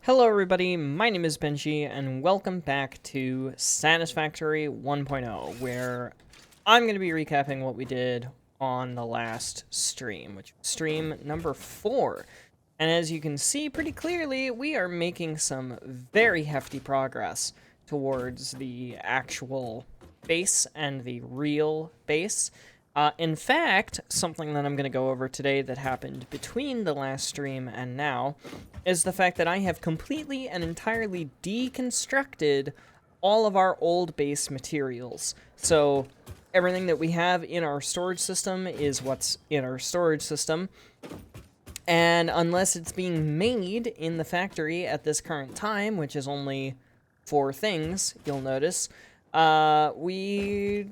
Hello everybody, my name is Benji, and welcome back to Satisfactory 1.0, where I'm going to be recapping what we did on the last stream, which was stream number 4. And as you can see pretty clearly, we are making some very hefty progress towards the actual base and the real base. In fact, something that I'm going to go over today that happened between the last stream and now is the fact that I have completely and entirely deconstructed all of our old base materials. So everything that we have in our storage system is what's in our storage system. And unless it's being made in the factory at this current time, which is only 4 things, you'll notice, we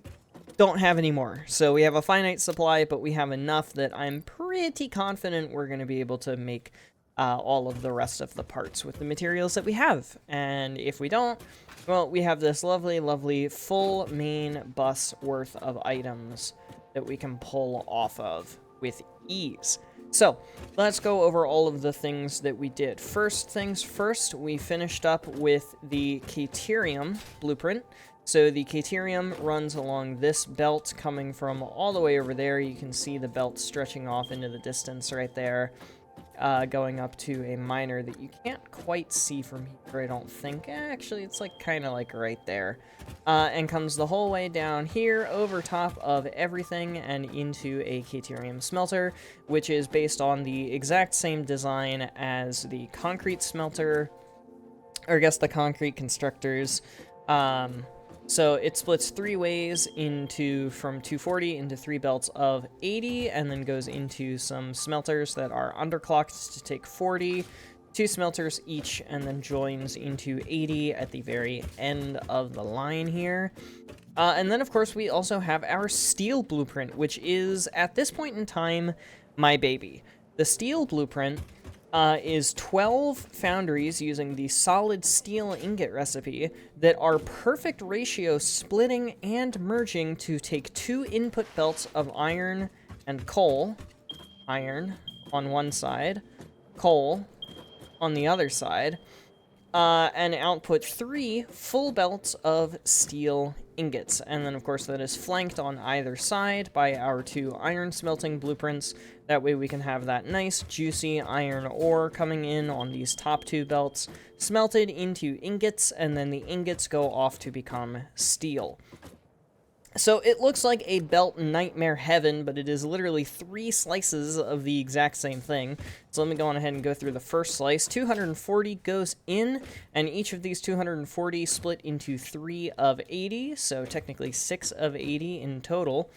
don't have any more. So we have a finite supply, but we have enough that I'm pretty confident we're going to be able to make all of the rest of the parts with the materials that we have. And if we don't, well, we have this lovely, lovely full main bus worth of items that we can pull off of with ease. So let's go over all of the things that we did. First things first, we finished up with the Caterium blueprint. So the Caterium runs along this belt coming from all the way over there. You can see the belt stretching off into the distance right there, going up to a miner that you can't quite see from here, I don't think. Actually, it's like kind of like right there. And comes the whole way down here over top of everything and into a Caterium smelter, which is based on the exact same design as the concrete smelter, or I guess the concrete constructors. So it splits 3 ways from 240 into 3 belts of 80, and then goes into some smelters that are underclocked to take 40, 2 smelters each, and then joins into 80 at the very end of the line here. And then, of course, we also have our steel blueprint, which is, at this point in time, my baby. The steel blueprint is 12 foundries using the solid steel ingot recipe that are perfect ratio splitting and merging to take 2 input belts of iron and coal. Iron on one side, coal on the other side, and output 3 full belts of steel ingots. And then, of course, that is flanked on either side by our 2 iron smelting blueprints. That way we can have that nice, juicy iron ore coming in on these top 2 belts, smelted into ingots, and then the ingots go off to become steel. So it looks like a belt nightmare heaven, but it is literally 3 slices of the exact same thing. So let me go on ahead and go through the first slice. 240 goes in, and each of these 240 split into 3 of 80, so technically 6 of 80 in total.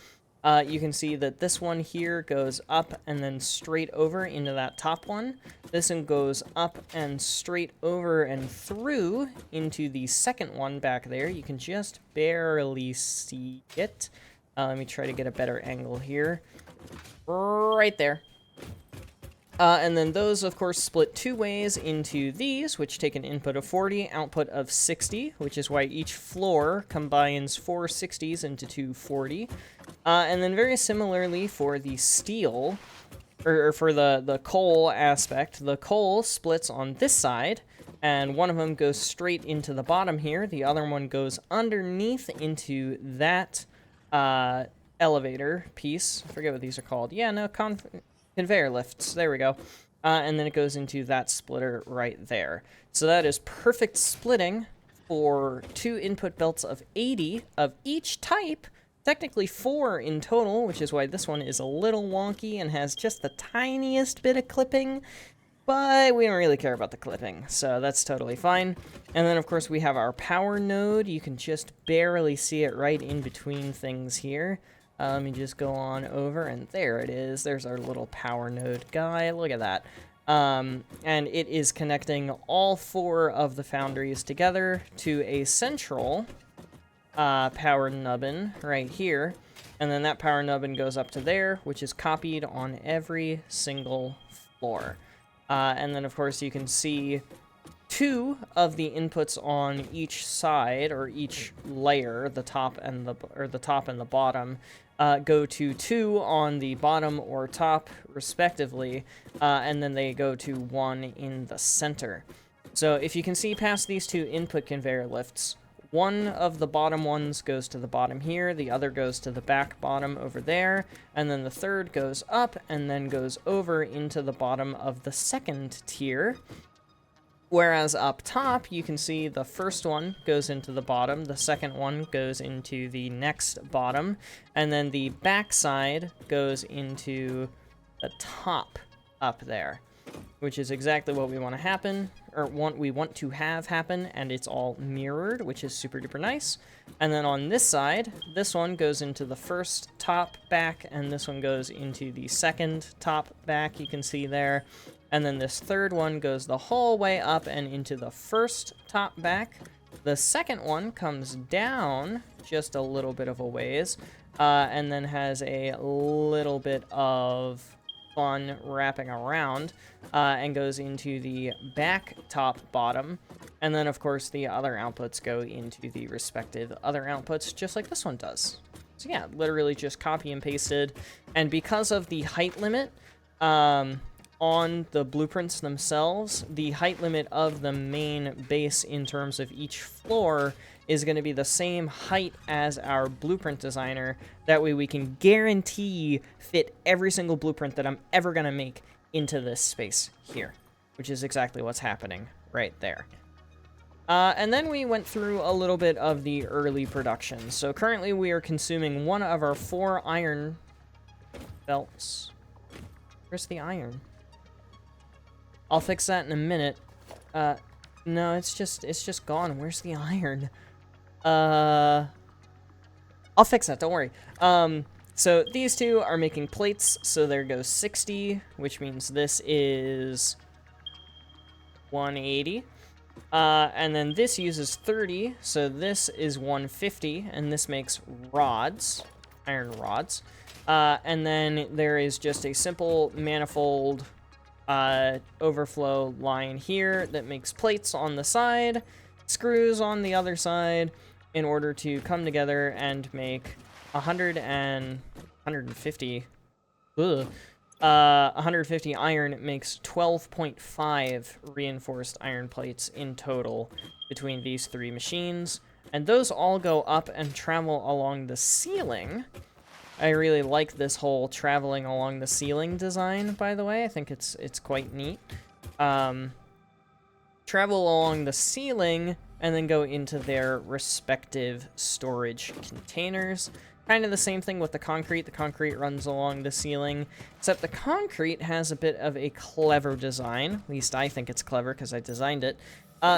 You can see that this one here goes up and then straight over into that top one. This one goes up and straight over and through into the second one back there. You can just barely see it. Let me try to get a better angle here. Right there. And then those, of course, split 2 ways into these, which take an input of 40, output of 60, which is why each floor combines 4 60s into 2 40. And then very similarly for the steel, or for the coal aspect, the coal splits on this side, and one of them goes straight into the bottom here. The other one goes underneath into that elevator piece. I forget what these are called. Yeah, no, conveyor lifts. There we go. And then it goes into that splitter right there. So that is perfect splitting for 2 input belts of 80 of each type. Technically 4 in total, which is why this one is a little wonky and has just the tiniest bit of clipping. But we don't really care about the clipping, so that's totally fine. And then, of course, we have our power node. You can just barely see it right in between things here. Let me just go on over, and there it is. There's our little power node guy. Look at that. And it is connecting all 4 of the foundries together to a central power nubbin right here. And then that power nubbin goes up to there, which is copied on every single floor. And then, of course, you can see 2 of the inputs on each side, or each layer, the top and the bottom, go to 2 on the bottom or top, respectively, and then they go to 1 in the center. So if you can see past these two input conveyor lifts, one of the bottom ones goes to the bottom here, the other goes to the back bottom over there, and then the third goes up and then goes over into the bottom of the second tier. Whereas up top, you can see the first one goes into the bottom, the second one goes into the next bottom, and then the back side goes into the top up there, which is exactly what we want to happen, or we want to have happen, and it's all mirrored, which is super duper nice. And then on this side, this one goes into the first top back, and this one goes into the second top back, you can see there. And then this third one goes the whole way up and into the first top back. The second one comes down just a little bit of a ways, and then has a little bit of fun wrapping around, and goes into the back top bottom. And then, of course, the other outputs go into the respective other outputs, just like this one does. So yeah, literally just copy and pasted. And because of the height limit, on the blueprints themselves, the height limit of the main base in terms of each floor is going to be the same height as our blueprint designer. That way we can guarantee fit every single blueprint that I'm ever going to make into this space here, which is exactly what's happening right there. And then we went through a little bit of the early production. So currently we are consuming one of our 4 iron belts. Where's the iron? I'll fix that in a minute. No, it's just gone. Where's the iron? I'll fix that, don't worry. So these two are making plates, so there goes 60, which means this is 180. And then this uses 30, so this is 150, and this makes rods, iron rods. And then there is just a simple manifold overflow line here that makes plates on the side, screws on the other side, in order to come together and make 150 iron makes 12.5 reinforced iron plates in total between these 3 machines, and those all go up and travel along the ceiling. I really like this whole traveling along the ceiling design, by the way. I think it's quite neat. Travel along the ceiling and then go into their respective storage containers. Kind of the same thing with the concrete. The concrete runs along the ceiling, except the concrete has a bit of a clever design. At least I think it's clever because I designed it.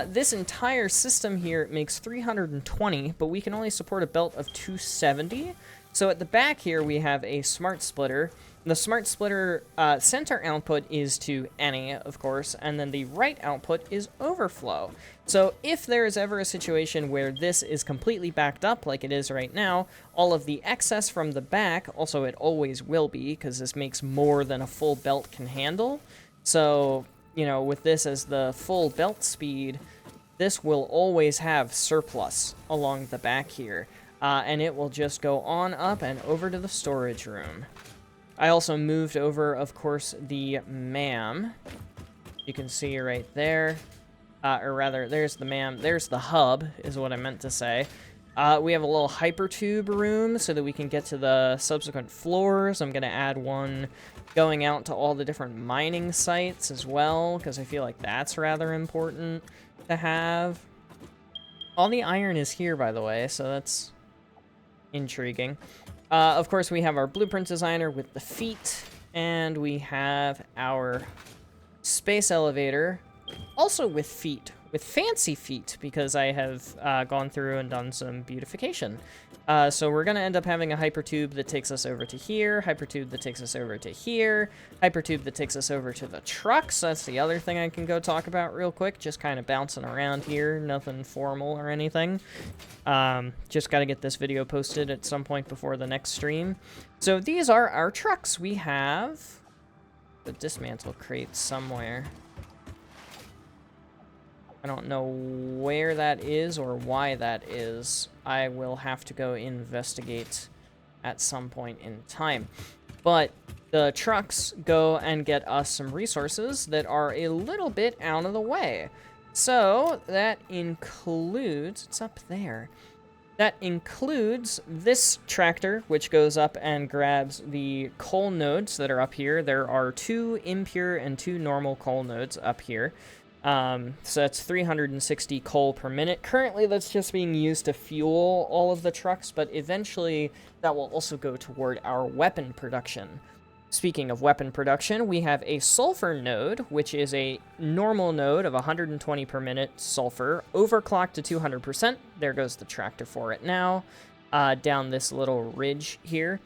This entire system here makes 320, but we can only support a belt of 270. So at the back here, we have a smart splitter. The smart splitter center output is to any, of course, and then the right output is overflow. So if there is ever a situation where this is completely backed up like it is right now, all of the excess from the back, also it always will be, because this makes more than a full belt can handle. So, you know, with this as the full belt speed, this will always have surplus along the back here. And it will just go on up and over to the storage room. I also moved over, of course, the MAM. You can see right there. Or rather, there's the MAM. There's the hub, is what I meant to say. We have a little hypertube room so that we can get to the subsequent floors. I'm going to add one going out to all the different mining sites as well, because I feel like that's rather important to have. All the iron is here, by the way, so that's intriguing. Of course, we have our blueprint designer with the feet, and we have our space elevator, also with feet, with fancy feet, because I have gone through and done some beautification. So we're going to end up having a hypertube that takes us over to here, hypertube that takes us over to here, hypertube that takes us over to the trucks. That's the other thing I can go talk about real quick, just kind of bouncing around here, nothing formal or anything. Just got to get this video posted at some point before the next stream. So these are our trucks. We have the dismantle crate somewhere. I don't know where that is or why that is. I will have to go investigate at some point in time. But the trucks go and get us some resources that are a little bit out of the way. So that includes, it's up there. That includes this tractor, which goes up and grabs the coal nodes that are up here. There are 2 impure and 2 normal coal nodes up here. So that's 360 coal per minute. Currently, that's just being used to fuel all of the trucks, but eventually that will also go toward our weapon production. Speaking of weapon production, we have a sulfur node, which is a normal node of 120 per minute sulfur, overclocked to 200%. There goes the tractor for it now, down this little ridge here.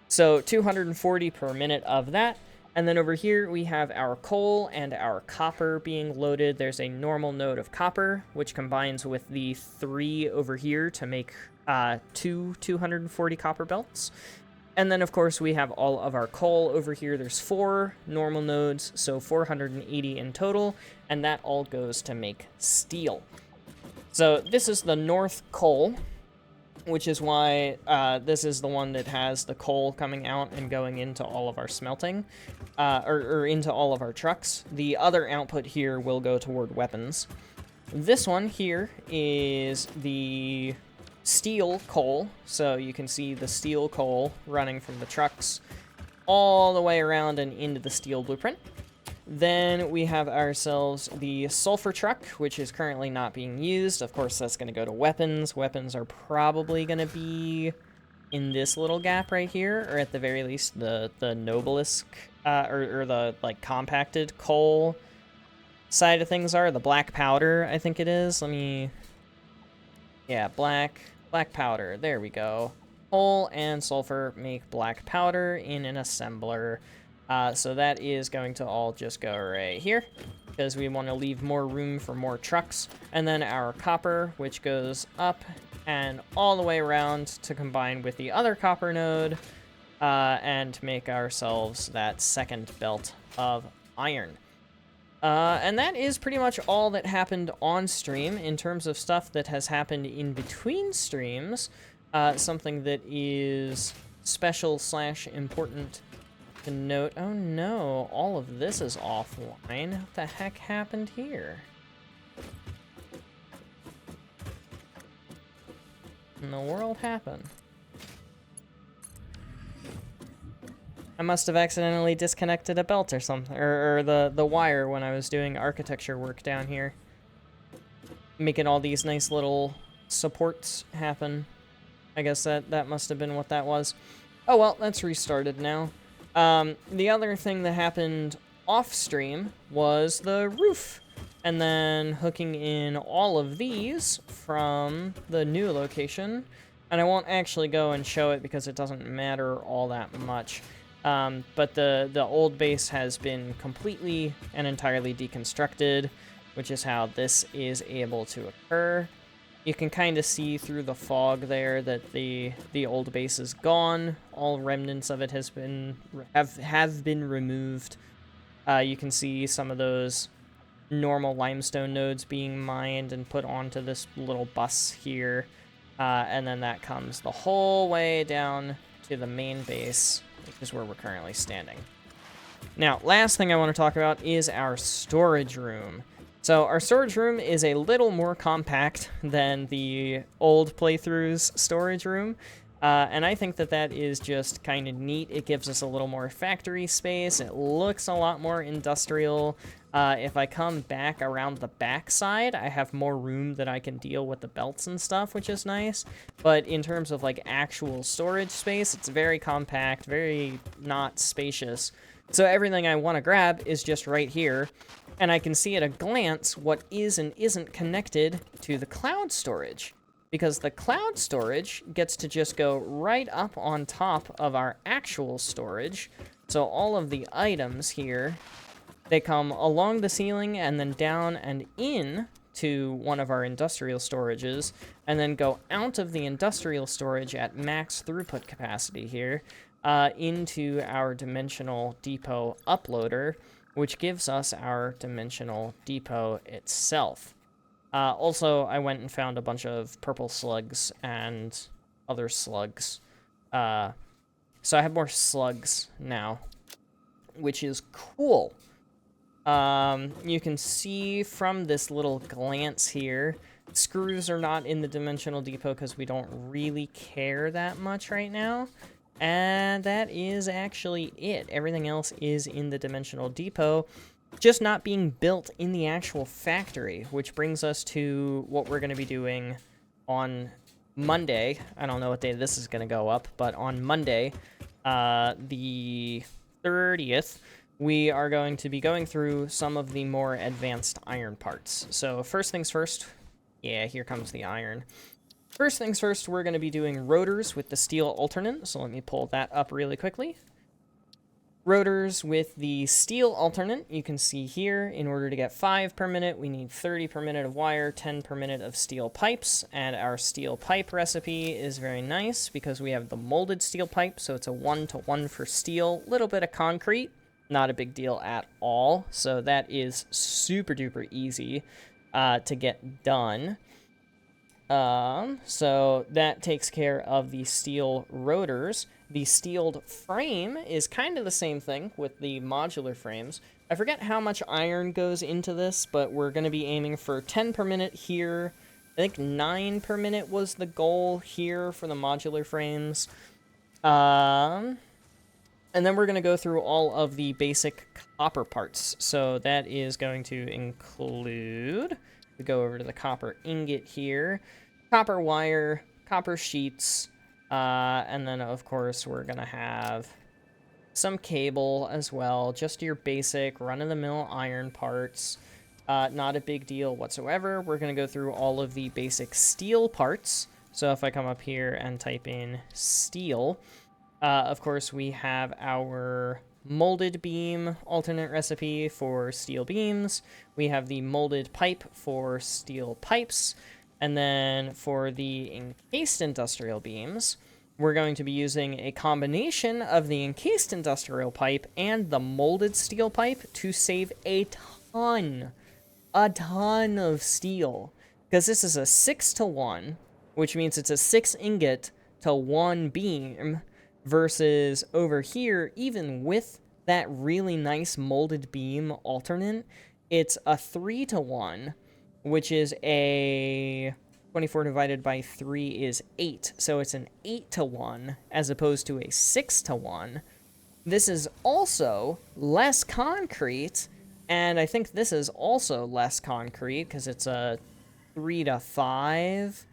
So 240 per minute of that. And then over here, we have our coal and our copper being loaded. There's a normal node of copper, which combines with the 3 over here to make 2 240 copper belts. And then, of course, we have all of our coal over here. There's 4 normal nodes, so 480 in total, and that all goes to make steel. So this is the north coal, which is why this is the one that has the coal coming out and going into all of our smelting, or into all of our trucks. The other output here will go toward weapons. This one here is the steel coal, so you can see the steel coal running from the trucks all the way around and into the steel blueprint. Then we have ourselves the sulfur truck, which is currently not being used. Of course, that's going to go to weapons. Weapons are probably going to be in this little gap right here, or at the very least the noblest, or the like compacted coal side of things are. The black powder, I think it is. Yeah, black powder. There we go. Coal and sulfur make black powder in an assembler. So that is going to all just go right here, because we want to leave more room for more trucks. And then our copper, which goes up and all the way around to combine with the other copper node, and make ourselves that second belt of iron. And that is pretty much all that happened on stream. In terms of stuff that has happened in between streams, something that is special / important to note. Oh no, all of this is offline. What the heck happened here? What in the world happened? I must have accidentally disconnected a belt or something, or the wire when I was doing architecture work down here. Making all these nice little supports happen. I guess that must have been what that was. Oh well, that's restarted now. The other thing that happened off stream was the roof. And then hooking in all of these from the new location. And I won't actually go and show it because it doesn't matter all that much. But the old base has been completely and entirely deconstructed, which is how this is able to occur. You can kind of see through the fog there that the old base is gone. All remnants of it have been removed. You can see some of those normal limestone nodes being mined and put onto this little bus here. And then that comes the whole way down to the main base, which is where we're currently standing. Now, last thing I want to talk about is our storage room. So our storage room is a little more compact than the old playthrough's storage room. And I think that is just kind of neat. It gives us a little more factory space. It looks a lot more industrial. If I come back around the back side, I have more room that I can deal with the belts and stuff, which is nice. But in terms of like actual storage space, it's very compact, very not spacious. So everything I want to grab is just right here. And I can see at a glance what is and isn't connected to the cloud storage. Because the cloud storage gets to just go right up on top of our actual storage. So all of the items here, they come along the ceiling and then down and in to one of our industrial storages, and then go out of the industrial storage at max throughput capacity here, into our dimensional depot uploader, which gives us our dimensional depot itself. Also, I went and found a bunch of purple slugs and other slugs. So I have more slugs now, which is cool. You can see from this little glance here, screws are not in the dimensional depot because we don't really care that much right now. And that is actually it. Everything else is in the dimensional depot, just not being built in the actual factory, which brings us to what we're going to be doing on Monday. I don't know what day this is going to go up, but on Monday, the 30th, we are going to be going through some of the more advanced iron parts. So first things first, yeah, here comes the iron. First things first, we're going to be doing rotors with the steel alternate, so let me pull that up really quickly. Rotors with the steel alternate, you can see here, in order to get 5 per minute, we need 30 per minute of wire, 10 per minute of steel pipes, and our steel pipe recipe is very nice because we have the molded steel pipe, so it's a 1-to-1 for steel, little bit of concrete, not a big deal at all, so that is super duper easy to get done. So that takes care of the steel rotors. The steeled frame is kind of the same thing with the modular frames. I forget how much iron goes into this, but we're going to be aiming for 10 per minute here. I think 9 per minute was the goal here for the modular frames. And then we're going to go through all of the basic copper parts. So that is going to include, we go over to the copper ingot here, copper wire, copper sheets, and then of course we're going to have some cable as well, just your basic run-of-the-mill iron parts. Not a big deal whatsoever. We're going to go through all of the basic steel parts. So if I come up here and type in steel, of course, we have our molded beam alternate recipe for steel beams. We have the molded pipe for steel pipes. And then for the encased industrial beams, we're going to be using a combination of the encased industrial pipe and the molded steel pipe to save a ton of steel. Because this is a 6-to-1, which means it's a 6 ingot to 1 beam, versus over here, even with that really nice molded beam alternate, it's a 3-to-1, which is a 24 divided by 3 is 8. So it's an 8-to-1 as opposed to a 6-to-1. This is also less concrete, and I think this is also less concrete because it's a 3-to-5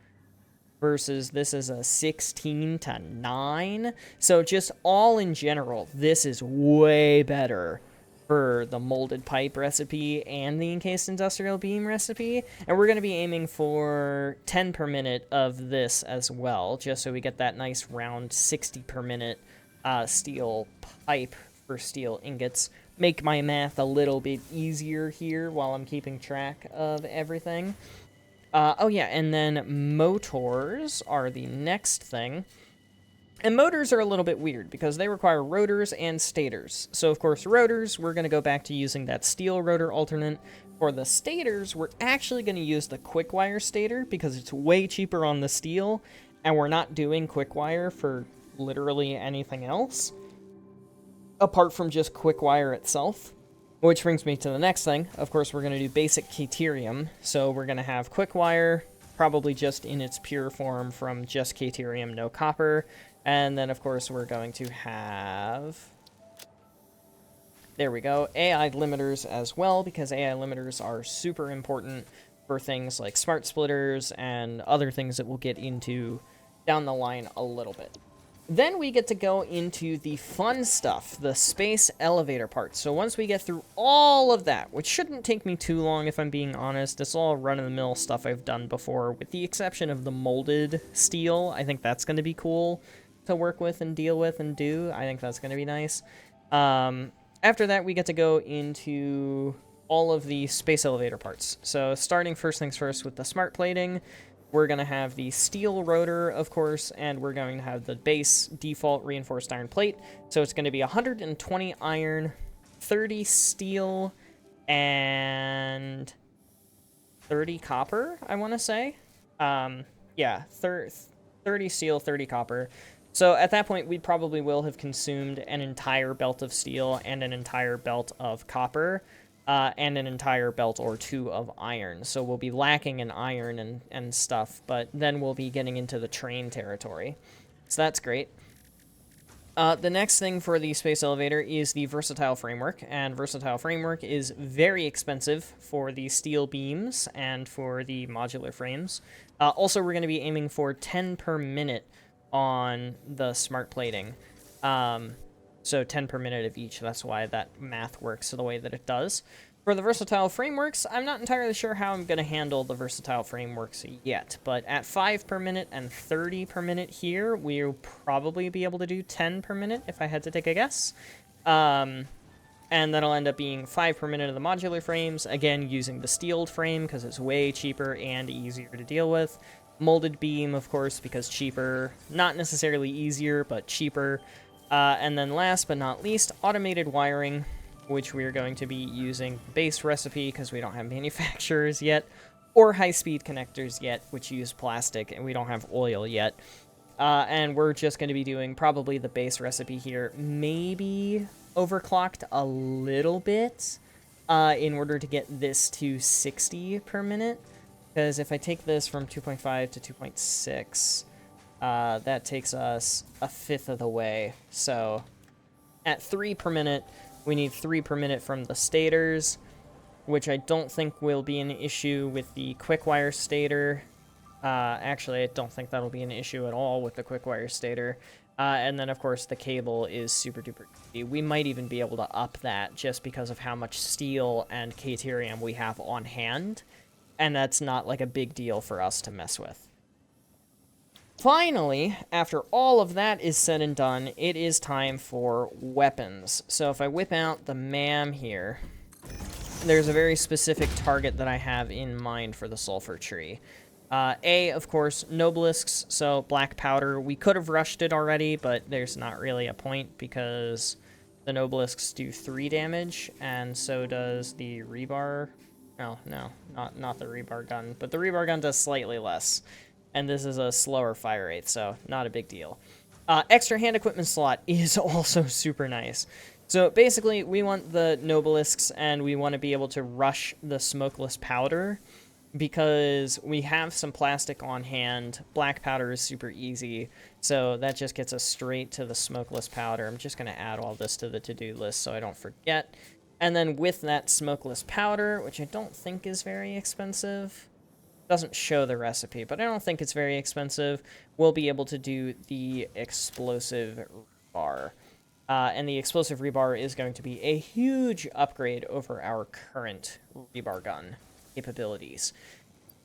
versus this is a 16-to-9. So just all in general, this is way better for the molded pipe recipe and the encased industrial beam recipe. And we're going to be aiming for 10 per minute of this as well, just so we get that nice round 60 per minute steel pipe for steel ingots. Make my math a little bit easier here while I'm keeping track of everything. Oh yeah, and then motors are the next thing. And motors are a little bit weird because they require rotors and stators. So of course rotors, we're going to go back to using that steel rotor alternate. For the stators, we're actually going to use the quick wire stator because it's way cheaper on the steel, and we're not doing quick wire for literally anything else apart from just quick wire itself. Which brings me to the next thing. Of course, we're going to do basic Caterium. So we're going to have quick wire, probably just in its pure form from just Caterium, no copper. And then, of course, we're going to have, there we go, AI limiters as well, because AI limiters are super important for things like smart splitters and other things that we'll get into down the line a little bit. Then we get to go into the fun stuff, the space elevator part. So once we get through all of that, which shouldn't take me too long if I'm being honest, it's all run-of-the-mill stuff I've done before, with the exception of the molded steel. I think that's going to be cool to work with and deal with and do. I think that's going to be nice. After that, we get to go into all of the space elevator parts. So starting first things first with the smart plating, we're going to have the steel rotor, of course, and we're going to have the base default reinforced iron plate. So it's going to be 120 iron, 30 steel, and 30 copper, I want to say. Yeah, 30 steel, 30 copper. So at that point, we probably will have consumed an entire belt of steel and an entire belt of copper. and an entire belt or two of iron. So we'll be lacking in iron and stuff, but then we'll be getting into the train territory. So that's great. The next thing for the space elevator is the versatile framework, and versatile framework is very expensive for the steel beams and for the modular frames. Also, we're going to be aiming for 10 per minute on the smart plating. So 10 per minute of each. That's why that math works the way that it does. For the versatile frameworks, I'm not entirely sure how I'm going to handle the versatile frameworks yet, but at 5 per minute and 30 per minute here, we'll probably be able to do 10 per minute if I had to take a guess. And that'll end up being 5 per minute of the modular frames, again using the steeled frame because it's way cheaper and easier to deal with. Molded beam, of course, because cheaper, not necessarily easier, but cheaper. And then last but not least, automated wiring, which we're going to be using base recipe because we don't have manufacturers yet, or high-speed connectors yet, which use plastic, and we don't have oil yet. And we're just going to be doing probably the base recipe here, maybe overclocked a little bit in order to get this to 60 per minute, because if I take this from 2.5 to 2.6, that takes us a fifth of the way. So at 3 per minute, we need 3 per minute from the stators, which I don't think will be an issue with the quick-wire stator. Actually, I don't think that'll be an issue at all with the quick-wire stator. And then, of course, the cable is super-duper easy. We might even be able to up that just because of how much steel and caterium we have on hand. And that's not, like, a big deal for us to mess with. Finally, after all of that is said and done, it is time for weapons. So if I whip out the MAM here, there's a very specific target that I have in mind for the sulfur tree. Of course, nobelisks, so black powder. We could have rushed it already, but there's not really a point because the nobelisks do 3 damage, and so does the rebar. Oh, no, not the rebar gun, but the rebar gun does slightly less. And this is a slower fire rate, so not a big deal. Extra hand equipment slot is also super nice. So basically, we want the nobelisks, and we want to be able to rush the smokeless powder, because we have some plastic on hand. Black powder is super easy, so that just gets us straight to the smokeless powder. I'm just going to add all this to the to-do list so I don't forget. And then with that smokeless powder, which I don't think is very expensive, doesn't show the recipe, but I don't think it's very expensive, we'll be able to do the explosive rebar. And the explosive rebar is going to be a huge upgrade over our current rebar gun capabilities.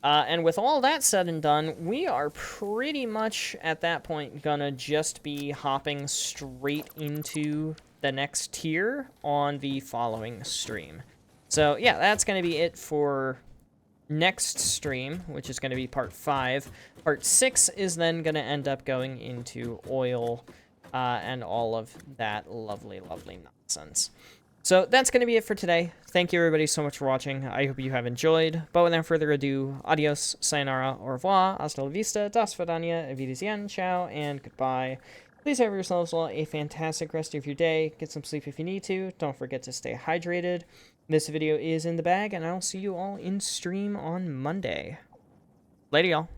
And with all that said and done, we are pretty much at that point gonna just be hopping straight into the next tier on the following stream. So yeah, that's gonna be it for next stream, which is going to be part 5. Part 6 is then going to end up going into oil and all of that lovely, lovely nonsense. So that's going to be it for today. Thank you everybody so much for watching. I hope you have enjoyed. But without further ado, adios, sayonara, au revoir, hasta la vista, das vidania, avidizien, ciao, and goodbye. Please have yourselves all a fantastic rest of your day. Get some sleep if you need to. Don't forget to stay hydrated. This video is in the bag, and I'll see you all in stream on Monday. Later, y'all.